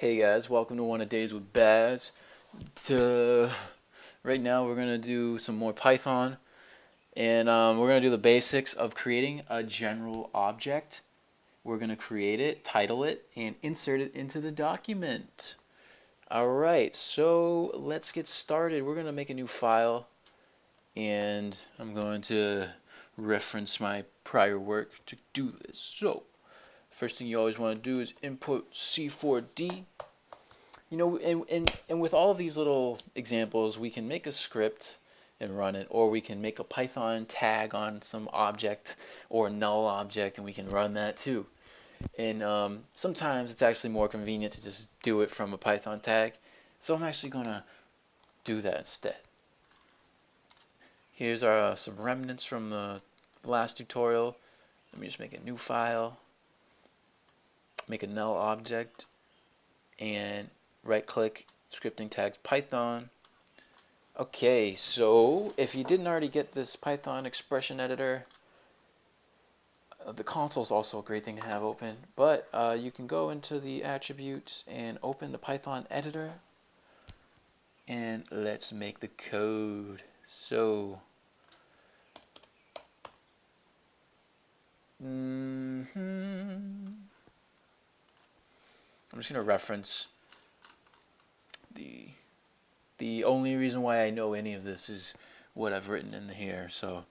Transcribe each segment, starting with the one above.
Hey guys, welcome to One of Days with Baz. To right now, we're gonna do some more Python, and we're gonna do the basics of creating a general object. We're gonna create it, title it, and insert it into the document. All right, so let's get started. We're gonna make a new file, and I'm going to reference my prior work to do this. So, first thing you always want to do is input C4D. And with all of these little examples, we can make a script and run it, or we can make a Python tag on some object or null object, and we can run that too. And sometimes it's actually more convenient to just do it from a Python tag. So I'm actually going to do that instead. Here's our some remnants from the last tutorial. Let me just make a new file, make a null object, and right click, scripting tags Python. Okay, so if you didn't already get this Python expression editor, the console is also a great thing to have open, but you can go into the attributes and open the Python editor, and let's make the code. So I'm just going to reference the only reason why I know any of this is what I've written in here. So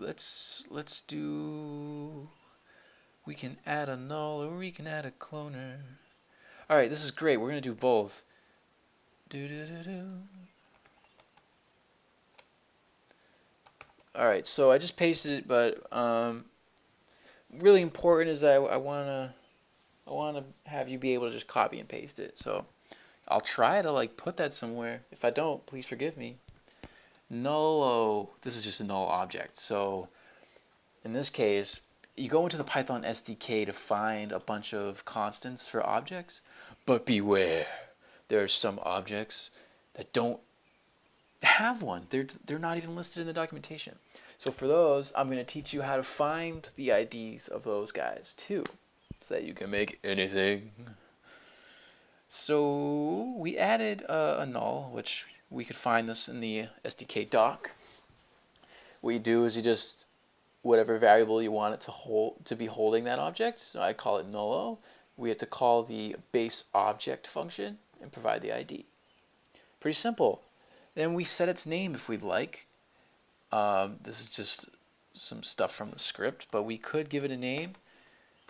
let's do, we can add a null or we can add a cloner. All right, this is great. We're going to do both. All right, so I just pasted it, but really important is that I want to have you be able to just copy and paste it. So I'll try to like put that somewhere. If I don't, please forgive me. Null, this is just a null object. So in this case, you go into the Python SDK to find a bunch of constants for objects, but beware, there are some objects that don't have one. They're not even listed in the documentation. So for those, I'm going to teach you how to find the IDs of those guys too, so that you can make anything. So we added a null, which we could find this in the SDK doc. What you do is you just, whatever variable you want it to be holding that object, so I call it nullo, we have to call the base object function and provide the ID. Pretty simple. Then we set its name if we'd like. This is just some stuff from the script, but we could give it a name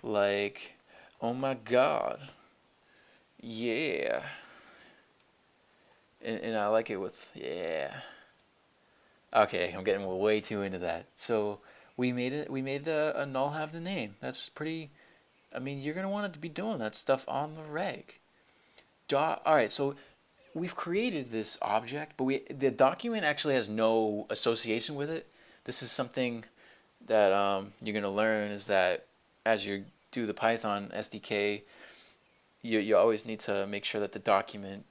like, oh my god, yeah. And I like it with, yeah. Okay, I'm getting way too into that. So we made a null have the name. That's pretty, I mean, you're going to want it to be doing that stuff on the reg. Alright, so we've created this object, but the document actually has no association with it. This is something that you're going to learn, is that as you do the Python SDK, you always need to make sure that the document,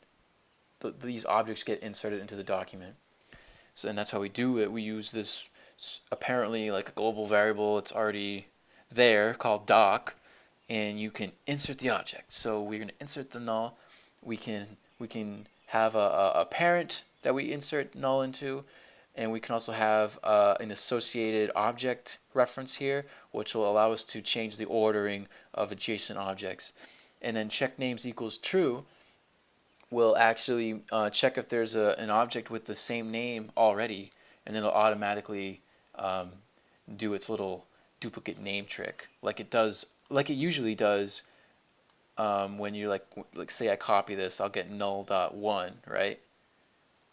these objects get inserted into the document. So, and that's how we do it. We use this apparently like a global variable. It's already there called doc, and you can insert the object. So we're going to insert the null. We can have a parent that we insert null into, and we can also have an associated object reference here, which will allow us to change the ordering of adjacent objects. And then check names equals true will actually check if there's an object with the same name already, and it'll automatically do its little duplicate name trick, like it usually does. When you like say I copy this, I'll get null.1, right?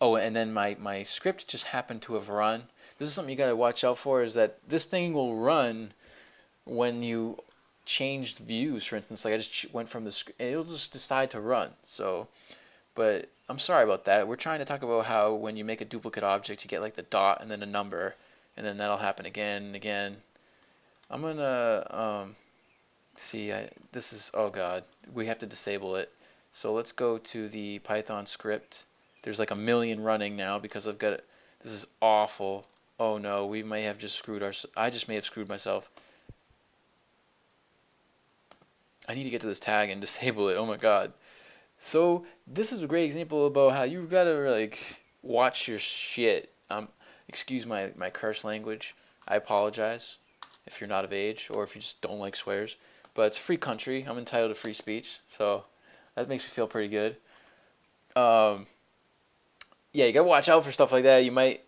Oh, and then my script just happened to have run. This is something you gotta watch out for, is that this thing will run when you changed views. For instance, like I just went from the script, it'll just decide to run. So, but I'm sorry about that. We're trying to talk about how when you make a duplicate object, you get like the dot and then a number, and then that'll happen again and again. I'm gonna see, this is, oh god, we have to disable it. So let's go to the Python script. There's like a million running now because I've got it. This is awful. Oh no, we may have just screwed I just may have screwed myself. I need to get to this tag and disable it. Oh my god. So this is a great example about how you gotta like watch your shit. Excuse my curse language. I apologize if you're not of age or if you just don't like swears. But it's a free country. I'm entitled to free speech, so that makes me feel pretty good. Um, yeah, you gotta watch out for stuff like that. You might.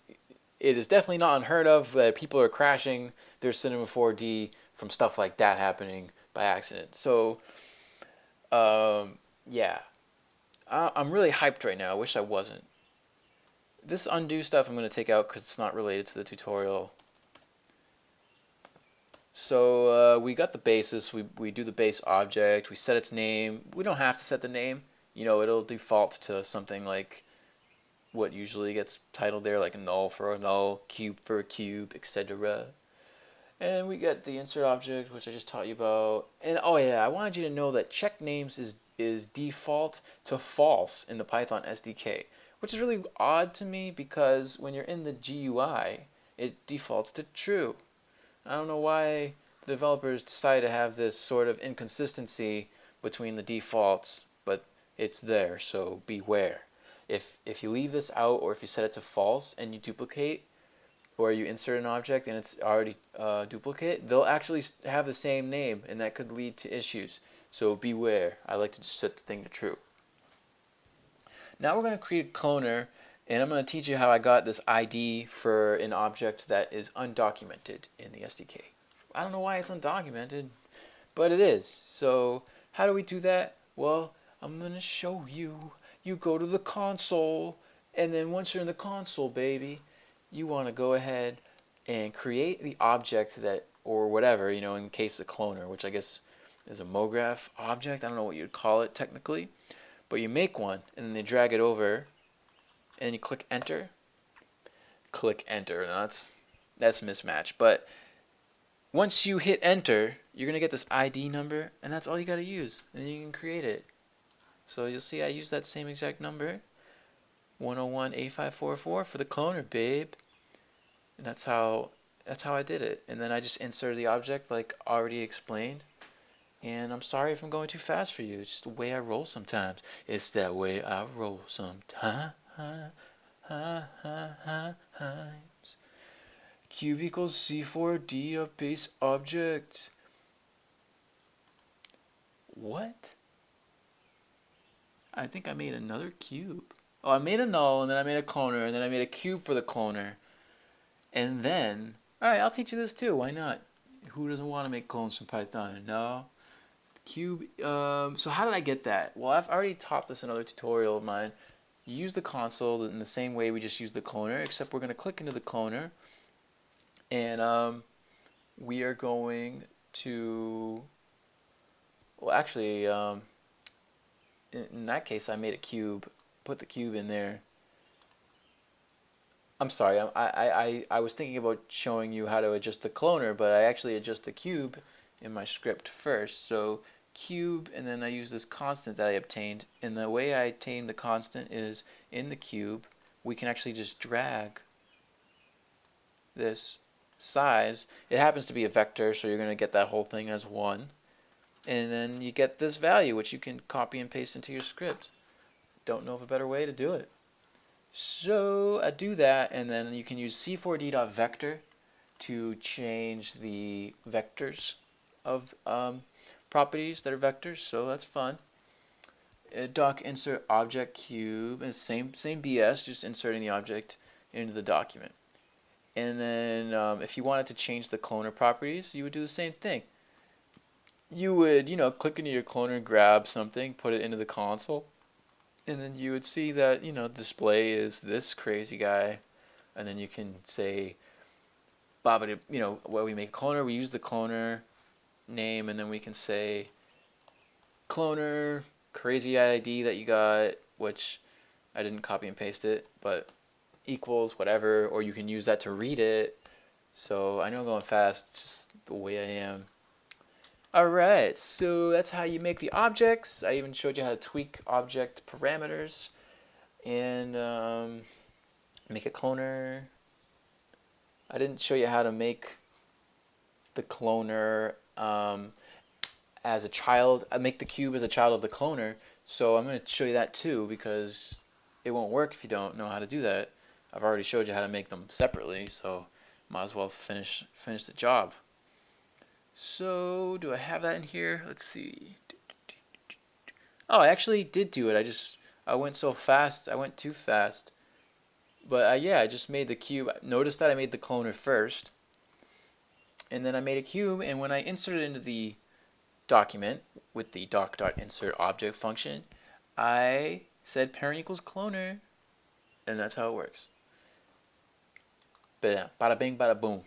It is definitely not unheard of that people are crashing their Cinema 4D from stuff like that happening by accident. So, yeah, I'm really hyped right now. I wish I wasn't. This undo stuff I'm going to take out because it's not related to the tutorial. So we got the basis. We do the base object. We set its name. We don't have to set the name. You know, it'll default to something like what usually gets titled there, like a null for a null, cube for a cube, etc. And we get the insert object, which I just taught you about. And oh yeah, I wanted you to know that check names is default to false in the Python SDK, which is really odd to me because when you're in the GUI, it defaults to true. I don't know why the developers decide to have this sort of inconsistency between the defaults, but it's there, so beware. If you leave this out or if you set it to false and you duplicate, or you insert an object and it's already duplicate, they'll actually have the same name, and that could lead to issues. So beware. I like to just set the thing to true. Now we're going to create a cloner, and I'm going to teach you how I got this ID for an object that is undocumented in the SDK. I don't know why it's undocumented, but it is. So how do we do that? Well, I'm going to show you. You go to the console, and then once you're in the console, baby, you want to go ahead and create the object that, or whatever, you know, in case of cloner, which I guess is a MoGraph object. I don't know what you'd call it technically, but you make one and then you drag it over and you click enter. Click enter. Now that's mismatch, but once you hit enter, you're gonna get this ID number, and that's all you gotta use, and then you can create it. So you'll see I use that same exact number, 1018544 for the cloner, babe. And that's how I did it. And then I just inserted the object like already explained. And I'm sorry if I'm going too fast for you. It's just the way I roll sometimes. It's that way I roll sometimes. Cube equals C4D of base object. What? I think I made another cube. Oh, I made a null, and then I made a cloner, and then I made a cube for the cloner. And then, alright, I'll teach you this too. Why not? Who doesn't want to make clones from Python? No? Cube, so how did I get that? Well, I've already taught this in another tutorial of mine. You use the console in the same way we just used the cloner, except we're going to click into the cloner, and we are going to, well, actually, in that case, I made a cube, put the cube in there. I'm sorry, I was thinking about showing you how to adjust the cloner, but I actually adjust the cube in my script first. So cube, and then I use this constant that I obtained. And the way I obtain the constant is in the cube, we can actually just drag this size. It happens to be a vector, so you're going to get that whole thing as 1. And then you get this value, which you can copy and paste into your script. Don't know of a better way to do it. So I do that, and then you can use c4d.vector to change the vectors of properties that are vectors. So that's fun. Doc insert object cube, and same BS, just inserting the object into the document. And then if you wanted to change the cloner properties, you would do the same thing. You would, you know, click into your cloner, grab something, put it into the console. And then you would see that, you know, display is this crazy guy. And then you can say, Baba, you know, when we make a cloner, we use the cloner name, and then we can say, cloner, crazy ID that you got, which I didn't copy and paste it, but equals whatever, or you can use that to read it. So I know I'm going fast, it's just the way I am. Alright, so that's how you make the objects. I even showed you how to tweak object parameters and make a cloner. I didn't show you how to make the cloner as a child. I make the cube as a child of the cloner. So I'm going to show you that too, because it won't work if you don't know how to do that. I've already showed you how to make them separately, so might as well finish the job. So do I have that in here? Let's see. Oh, I actually did do it. I went so fast. I went too fast. But yeah, I just made the cube. Notice that I made the cloner first, and then I made a cube. And when I inserted it into the document with the doc.insert object function, I said parent equals cloner, and that's how it works. But yeah, bada bing, bada boom.